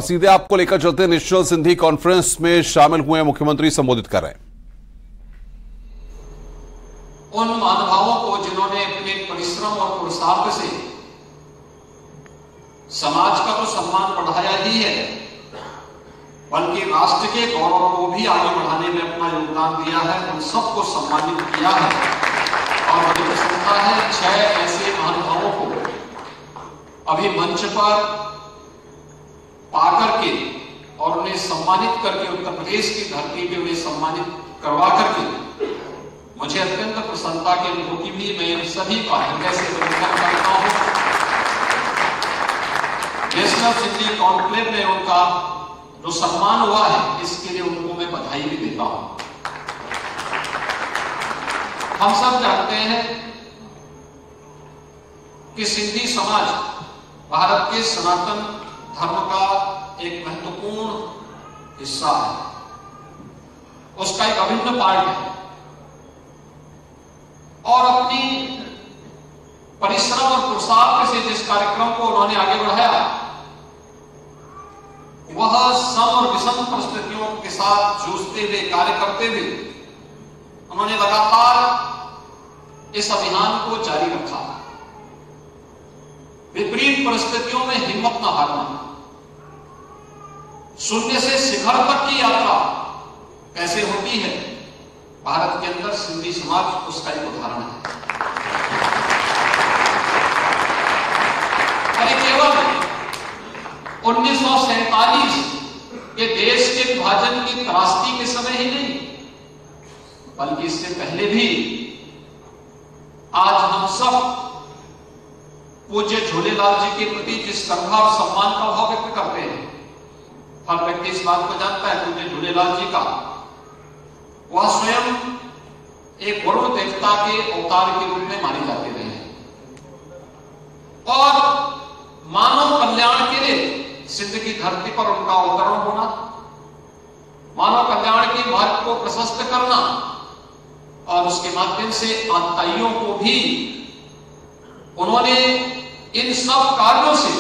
सीधे आपको लेकर चलते नेशनल सिंधी कॉन्फ्रेंस में शामिल हुए मुख्यमंत्री संबोधित कर रहे हैं। उन महानुभावों को जिन्होंने अपने परिश्रम और पुरुषार्थ से समाज का तो सम्मान बढ़ाया ही है, बल्कि राष्ट्र के गौरव को भी आगे बढ़ाने में अपना योगदान दिया है, उन सबको सम्मानित किया है। और मुझे प्रसन्नता है 6 ऐसे महानुभावों को अभी मंच पर पाकर के और उन्हें सम्मानित करके उत्तर प्रदेश की धरती पे उन्हें सम्मानित करवा करके मुझे अत्यंत प्रसन्नता की अनुभूति भी मैं सभी का हृदय से अभिनंदन करता हूं। नेशनल सिंधी कॉन्क्लेव में उनका जो सम्मान हुआ है, इसके लिए उनको मैं बधाई भी देता हूं। हम सब जानते हैं कि सिंधी समाज भारत के सनातन धर्म का एक महत्वपूर्ण हिस्सा है, उसका एक अभिन्न पार्ट है। और अपनी परिश्रम और पुरुषार्थ से जिस कार्यक्रम को उन्होंने आगे बढ़ाया, वह सम और विषम परिस्थितियों के साथ जूझते हुए, कार्य करते हुए उन्होंने लगातार इस अभियान को जारी रखा। विपरीत परिस्थितियों में हिम्मत न हारना, शून्य से शिखर तक की यात्रा कैसे होती है, भारत के अंदर सिंधी समाज उसका एक उदाहरण है। अरे केवल 1947 के देश के विभाजन की त्रासदी के समय ही नहीं, बल्कि इससे पहले भी आज हम सब पूज्य झूलेलाल जी के प्रति जिस श्रद्धा और सम्मान का भाव व्यक्त करते हैं, हर व्यक्ति इस बात को जानता है पूज्य झूलेलाल जी का वह स्वयं एक वरुण देवता के अवतार के रूप में माने जाते रहे हैं और मानव कल्याण के लिए सिंध की धरती पर उनका अवतरण होना, मानव कल्याण के मार्ग को प्रशस्त करना और उसके माध्यम से आतताइयों को भी उन्होंने इन सब कार्यों से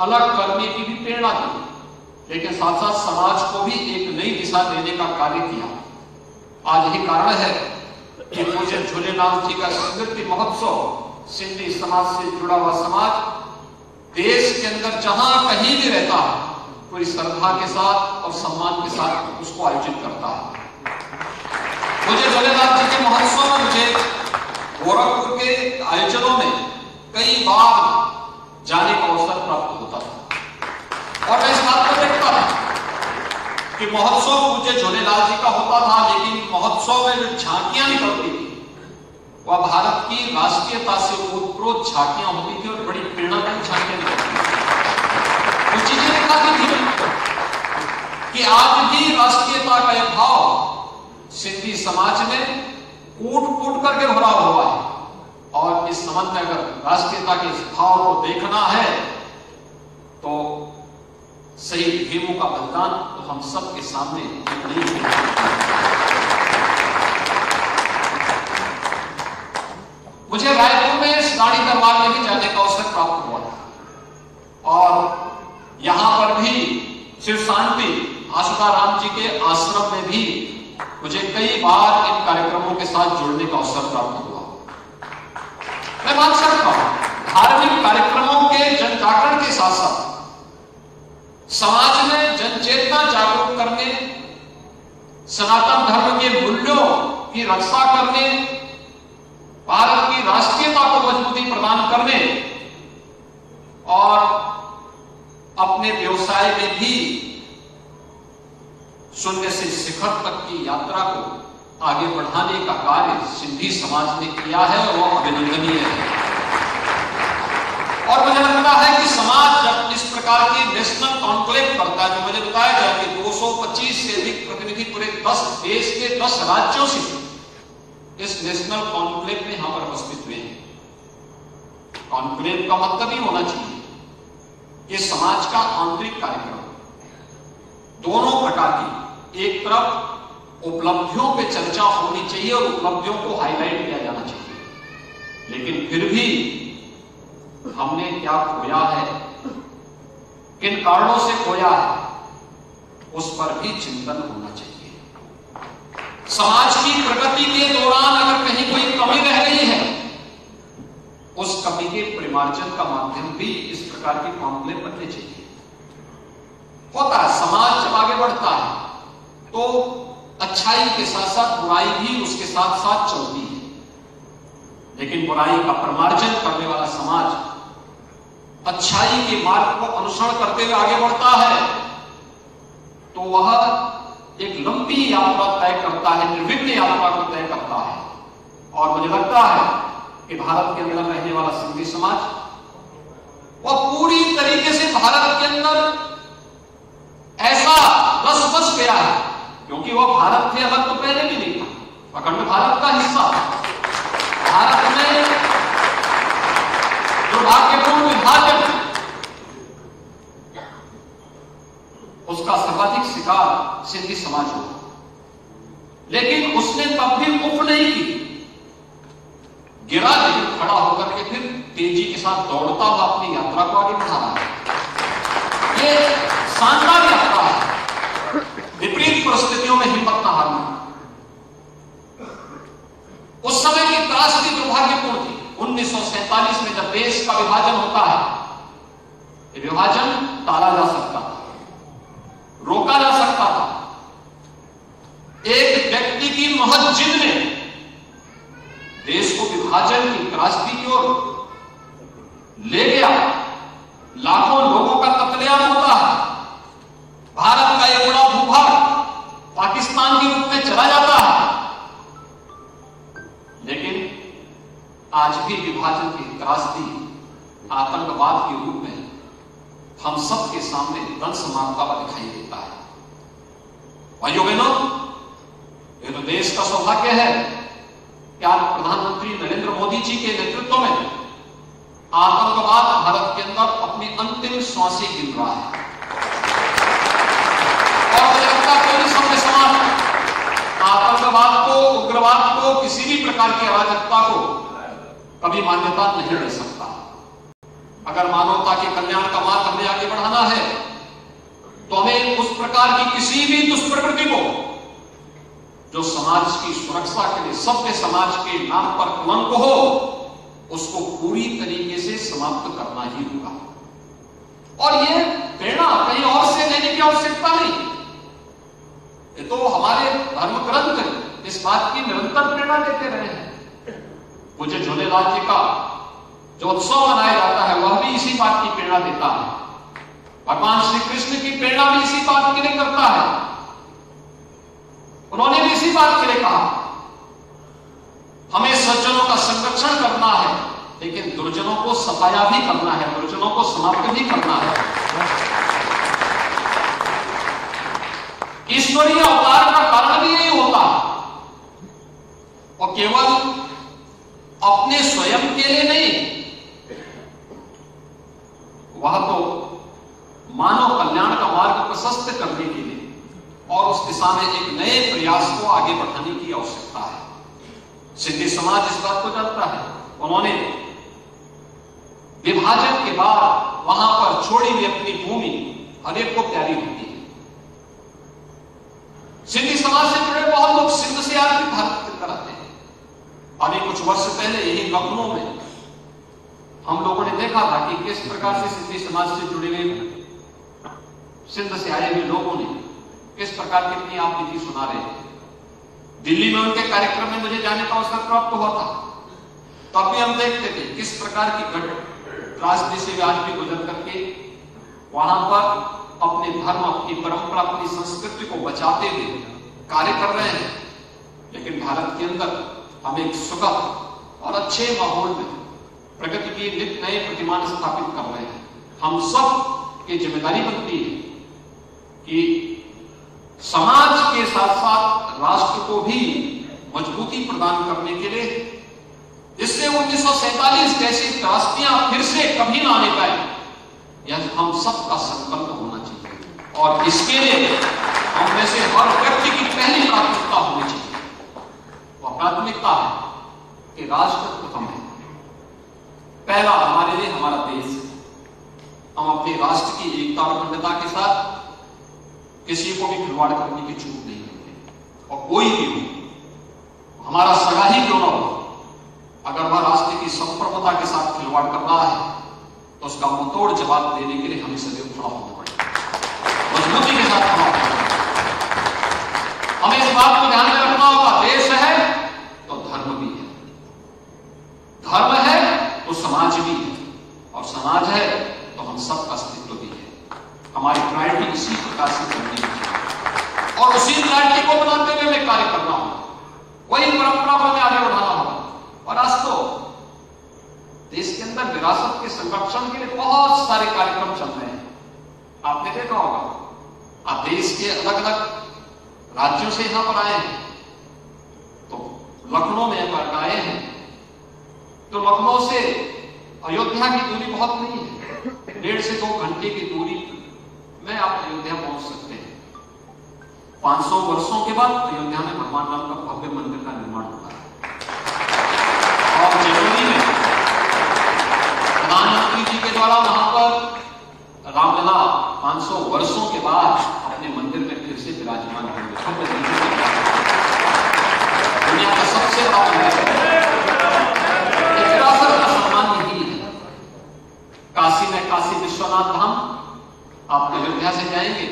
अलग करने की भी प्रेरणा दी, लेकिन साथ साथ समाज को भी एक नई दिशा देने का कार्य किया। आज यही कारण है कि पूज्य झूलेलाल जी का स्मृति महोत्सव सिंधी समाज से जुड़ा हुआ समाज देश के अंदर जहां कहीं भी रहता है, पूरी श्रद्धा के साथ और सम्मान के साथ उसको आयोजित करता है। पूज्य झूलेलाल जी के महोत्सव में मुझे गोरखपुर के आयोजनों में कई बार जाने का अवसर प्राप्त होता था और मैं इस बात को देखता था कि महोत्सव पूज्य झूलेलाल जी का होता था, लेकिन महोत्सव में जो झांकियां निकलती थी वह भारत की राष्ट्रीयता से ओतप्रोत झांकियां होती थी और बड़ी प्रेरणादायी झांकियां निकलती थी। कुछ चीजें दिखाती थी कि आज भी राष्ट्रीयता का यह भाव सिंधी समाज में कूट कूट करके भरा हुआ है और इस संबंध में अगर राष्ट्रीयता के इस भाव को देखना है तो शहीद भीमों का बलिदान तो हम सब के सामने नहीं है। मुझे रायपुर में रानी दरबार में भी जाने का अवसर प्राप्त हुआ था और यहां पर भी शिव शांति आशुताराम जी के आश्रम में भी मुझे कई बार इन कार्यक्रमों के साथ जुड़ने का अवसर प्राप्त हुआ। मैं मान सकता हूं धार्मिक कार्यक्रमों के जन जागरण के साथ साथ समाज में जनचेतना जागरूक करने, सनातन धर्म के मूल्यों की रक्षा करने, भारत की राष्ट्रीयता को मजबूती प्रदान करने और अपने व्यवसाय में भी शून्य से शिखर तक की यात्रा को आगे बढ़ाने का कार्य सिंधी समाज ने किया है और वह अभिनंदनीय है। और मुझे लगता है कि समाज जब इस प्रकार की नेशनल कॉन्क्लेव करता है, जो मुझे बताया गया कि 225 से अधिक प्रतिनिधि पूरे 10 देश के 10 राज्यों से इस नेशनल कॉन्क्लेव में यहां पर उपस्थित हुए हैं। कॉन्क्लेव का मतलब ही होना चाहिए कि समाज का आंतरिक कार्यक्रम दोनों प्रकार की, एक तरफ उपलब्धियों पे चर्चा होनी चाहिए और उपलब्धियों को हाईलाइट किया जाना चाहिए, लेकिन फिर भी हमने क्या खोया है किन कारणों से खोया है, उस पर भी चिंतन होना चाहिए। समाज की प्रगति के दौरान अगर कहीं कोई कमी रह गई है, उस कमी के परिमार्जन का माध्यम भी इस प्रकार के मामले बनने चाहिए। होता है, समाज जब आगे बढ़ता है तो अच्छाई के साथ साथ बुराई भी उसके साथ साथ चलती है, लेकिन बुराई का परिमार्जन करने वाला समाज अच्छाई के मार्ग को अनुसरण करते हुए आगे बढ़ता है तो वह एक लंबी यात्रा तय करता है, निर्विघ्न यात्रा को तय करता है। और मुझे लगता है कि भारत के अंदर रहने वाला सिंधी समाज वह पूरी तरीके से भारत के अंदर ऐसा रस बस गया है, क्योंकि वह भारत से अलग तो पहले भी नहीं था, अखंड भारत का हिस्सा था। भारत में दुर्भाग्यपूर्ण विभाजन, उसका सर्वाधिक शिकार सिंधी समाज हुआ, लेकिन उसने तब भी उफ नहीं की, गिरा लेकिन खड़ा होकर के फिर तेजी के साथ दौड़ता हुआ अपनी यात्रा को आगे बढ़ा रहा है। ये शानदार यात्रा है, विपरीत परिस्थितियों में हिम्मत न हारना। उस समय की त्रासदी दुर्भाग्यपूर्ण थी। 1947 में जब देश का विभाजन होता है, ये विभाजन टाला जा सकता था, रोका जा सकता था। एक व्यक्ति की महज जिद ने देश को विभाजन की त्रासदी की ओर ले गया। लाखों लोगों का कत्लेआम होता है, भारत का एक बड़ा भूभाग पाकिस्तान के रूप में चला जाता है, लेकिन आज भी विभाजन की त्रासदी आतंकवाद के रूप में हम सबके सामने दंश मारता हुआ दिखाई देता है। भाइयों बहनों, ये तो देश का सौभाग्य है कि आज प्रधानमंत्री नरेंद्र मोदी जी के नेतृत्व में आतंकवाद भारत के अंदर अपनी अंतिम श्वासें गिन रहा है। और मुझे लगता है कोई समय समाज आतंकवाद को, उग्रवाद को, किसी भी प्रकार की अराजकता को कभी मान्यता नहीं दे सकता। अगर मानवता के कल्याण का मार्ग हमें आगे बढ़ाना है तो हमें उस प्रकार की किसी भी दुष्प्रवृत्ति को, जो समाज की सुरक्षा के लिए सभ्य समाज के नाम पर कलंक हो, उसको पूरी तरीके से समाप्त करना ही होगा। और ये प्रेरणा कहीं और से लेने की आवश्यकता नहीं, ये तो हमारे धर्म ग्रंथ इस बात की निरंतर प्रेरणा देते रहे हैं। पूज्य झूलेलाल जी का जो उत्सव मनाया जाता है वह भी इसी बात की प्रेरणा देता है। भगवान श्री कृष्ण की प्रेरणा भी इसी बात के लिए करता है। उन्होंने भी इसी बात के लिए कहा, हमें सज्जनों का संरक्षण करना है, लेकिन दुर्जनों को सफाया भी करना है, दुर्जनों को समाप्त भी करना है। ईश्वरीय अवतार का कारण भी यही होता है, और केवल अपने स्वयं के लिए नहीं, वह तो मानव कल्याण का मार्ग प्रशस्त करने के लिए और उस दिशा में एक नए प्रयास को आगे बढ़ाने की आवश्यकता है। सिंधी समाज इस बात को जानता है। उन्होंने विभाजन के बाद वहां पर छोड़ी हुई अपनी भूमि हर एक को प्यारी होती है। सिंधी समाज से जुड़े बहुत लोग सिंध से आकर भारत के अंदर आते हैं। अभी कुछ वर्ष पहले यही लखनऊ में हम लोगों ने देखा था कि किस प्रकार से सिंधी समाज से जुड़े हुए सिंध से आए हुए लोगों ने किस प्रकार की अपनी आप नीति सुना रहे थे। दिल्ली में उनके कार्यक्रम में मुझे जाने का अवसर प्राप्त हुआ था, तब भी हम देखते थे किस प्रकार की त्रासदी से आज भी गुजर करके वहां पर अपने धर्म, अपनी परंपरा, अपनी संस्कृति को बचाते हुए कार्य कर रहे हैं। लेकिन भारत के अंदर हम एक सुगम और अच्छे माहौल में प्रगति की नित्य नए प्रतिमान स्थापित कर रहे हैं। हम सब की जिम्मेदारी बनती है कि समाज के साथ साथ राष्ट्र को भी मजबूती प्रदान करने के लिए, जिससे 1947 जैसी त्रासदियां फिर से कभी ना आने पाए, यह हम सबका संकल्प होना चाहिए। और इसके लिए हम में से हर व्यक्ति की पहली प्राथमिकता होनी चाहिए। वह प्राथमिकता है कि राष्ट्र प्रथम है। पहला हमारे लिए हमारा देश है। हम अपने राष्ट्र की एकता और अखंडता के साथ किसी को भी खिलवाड़ करने की छूट नहीं देते। और कोई भी हो, हमारा सगा ही क्यों न हो, अगर वह राष्ट्र की संप्रभुता के साथ खिलवाड़ कर रहा है तो उसका मुंहतोड़ जवाब देने के लिए हमें सदैव खड़ा होना पड़ेगा, मजबूती के साथ खड़ा होना पड़ेगा। हमें इस बात को ध्यान में रखना होगा, देश है तो धर्म भी है, धर्म है तो समाज भी है, और समाज है तो हम सबका अस्तित्व भी है। हमारी प्रायोरिटी इसी प्रकार से करनी चाहिए और उसी प्रायोरिटी को बनाते हुए हमें कार्य करना होगा, वही परंपरा को हमें आगे बढ़ाना होगा। और आज तो देश के अंदर विरासत के संरक्षण के लिए बहुत सारे कार्यक्रम चल रहे हैं। आपने देखा होगा, आप देश के अलग अलग राज्यों से यहां पर आए हैं, तो लखनऊ में पर आए हैं, तो लखनऊ से अयोध्या की दूरी बहुत नहीं है, 1.5 से 2 घंटे की दूरी में आप अयोध्या पहुंच सकते हैं। 500 वर्षों के बाद अयोध्या में भगवान राम का भव्य मंदिर का निर्माण हुआ है। और जनवरी में प्रधानमंत्री जी के द्वारा वहां पर रामलला 500 वर्षों के बाद अपने मंदिर में फिर से विराजमान होंगे। दुनिया का सबसे बड़ा मंदिर विरासत का सम्मान यही है। काशी में काशी विश्वनाथ धाम, आप अयोध्या से जाएंगे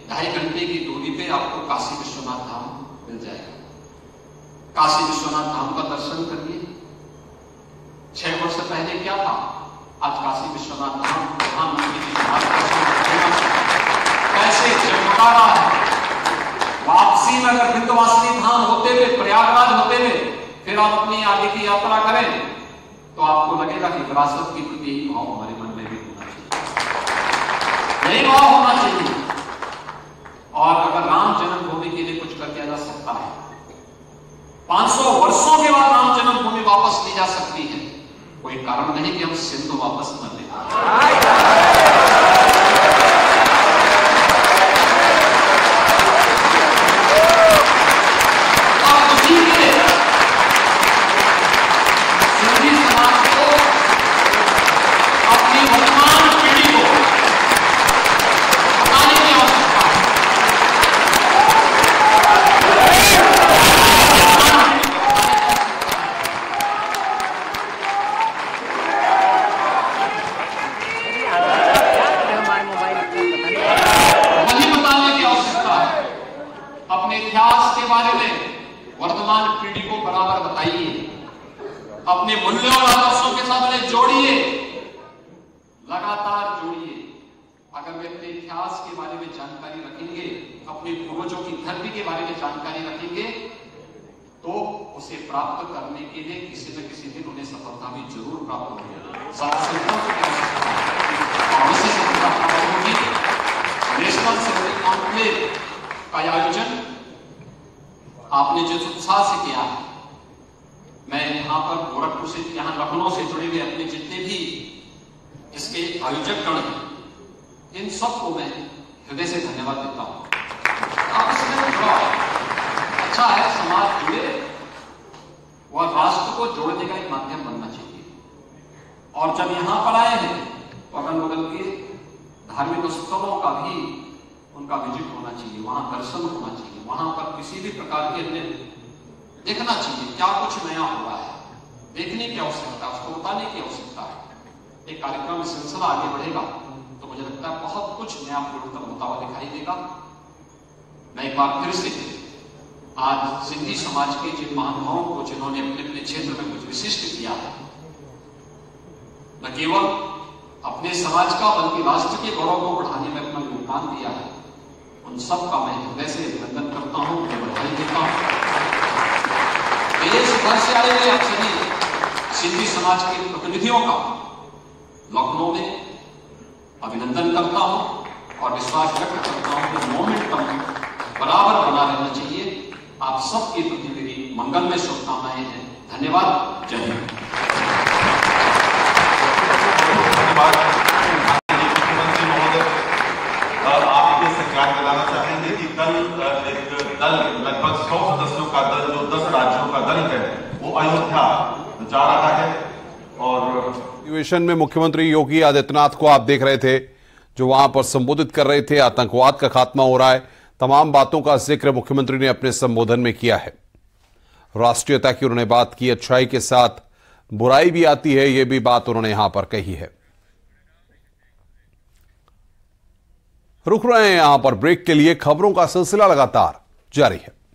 2.5 घंटे की दूरी पे आपको काशी विश्वनाथ धाम मिल जाएगा। काशी विश्वनाथ धाम का दर्शन करिए। 6 वर्ष पहले क्या था, आज काशी विश्वनाथ धाम प्रधानमंत्री जी कैसे चमका रहा है। वापसी में अगर विंध्यवासिनी धाम होते हुए, प्रयागराज होते हुए फिर आप अपनी आगे की यात्रा करें तो आपको लगेगा कि विरासत के प्रति यही भाव हमारे मन में भी होना चाहिए, यही भाव होना चाहिए। और अगर राम जन्मभूमि के लिए कुछ कर दिया जा सकता है, 500 वर्षों के बाद राम जन्मभूमि वापस ली जा सकती है, कोई कारण नहीं कि हम सिंधु वापस न लें। वर्तमान पीढ़ी को बराबर बताइए, अपने मूल्यों और आदर्शों के साथ उन्हें जोड़िए, लगातार जोड़िए। अगर वे अपने इतिहास के बारे में जानकारी रखेंगे, अपने पूर्वजों की धरती के बारे में जानकारी रखेंगे, तो उसे प्राप्त करने के लिए किसी न किसी दिन उन्हें सफलता भी जरूर प्राप्त होगी। नेशनल सिविल कॉन्क्लेव का आयोजन आपने जिस उत्साह से किया है, मैं यहां पर गोरखपुर से, यहां लखनऊ से जुड़े हुए अपने जितने भी इसके आयोजक गण हैं, इन सबको मैं हृदय से धन्यवाद देता हूं। आप इसमें जुड़ा, अच्छा है, समाज जुड़े, वह राष्ट्र को जोड़ने का एक माध्यम बनना चाहिए। और जब यहां पर आए हैं तो अगल बगल के धार्मिक स्थलों का भी उनका विजिट होना चाहिए, वहां दर्शन होना चाहिए, वहां पर किसी भी प्रकार के अन्य देखना चाहिए क्या कुछ नया हुआ है, देखने की आवश्यकता, उसको बताने की आवश्यकता है। एक कार्यक्रम सिलसिला आगे बढ़ेगा तो मुझे लगता है बहुत कुछ नया पूर्णतः होता हुआ दिखाई देगा। मैं एक बार फिर से आज सिंधी समाज के जिन महानुभावों को, जिन्होंने अपने अपने क्षेत्र में कुछ विशिष्ट किया है, न केवल अपने समाज का बल्कि राष्ट्र के गौरव को बढ़ाने में अपना योगदान दिया है, उन सब का मैं हृदय से अभिनंदन करता हूं, उन्हें बधाई देता हूं। देश भर से आए हुए आप सभी सिंधी समाज के प्रतिनिधियों का लखनऊ में अभिनंदन करता हूं और विश्वास व्यक्त करता हूं कि मोमेंटम बराबर बना रहना चाहिए। आप सबके प्रति मेरी मंगलमय शुभकामनाएं हैं। धन्यवाद। जय हिंद। मुख्यमंत्री महोदय, आप ये संज्ञान दिलाना चाहेंगे कि कल एक दल, लगभग 100 सदस्यों का दल, जो 10 राज्यों का दल है, वो अयोध्या जा रहा है। और अधिवेशन में मुख्यमंत्री योगी आदित्यनाथ को आप देख रहे थे। जो वहां पर संबोधित कर रहे थे। आतंकवाद का खात्मा हो रहा है, तमाम बातों का जिक्र मुख्यमंत्री ने अपने संबोधन में किया है। राष्ट्रीयता की उन्होंने बात की, अच्छाई के साथ बुराई भी आती है, यह भी बात उन्होंने यहां पर कही है। रुक रहे हैं यहां पर ब्रेक के लिए, खबरों का सिलसिला लगातार जारी है।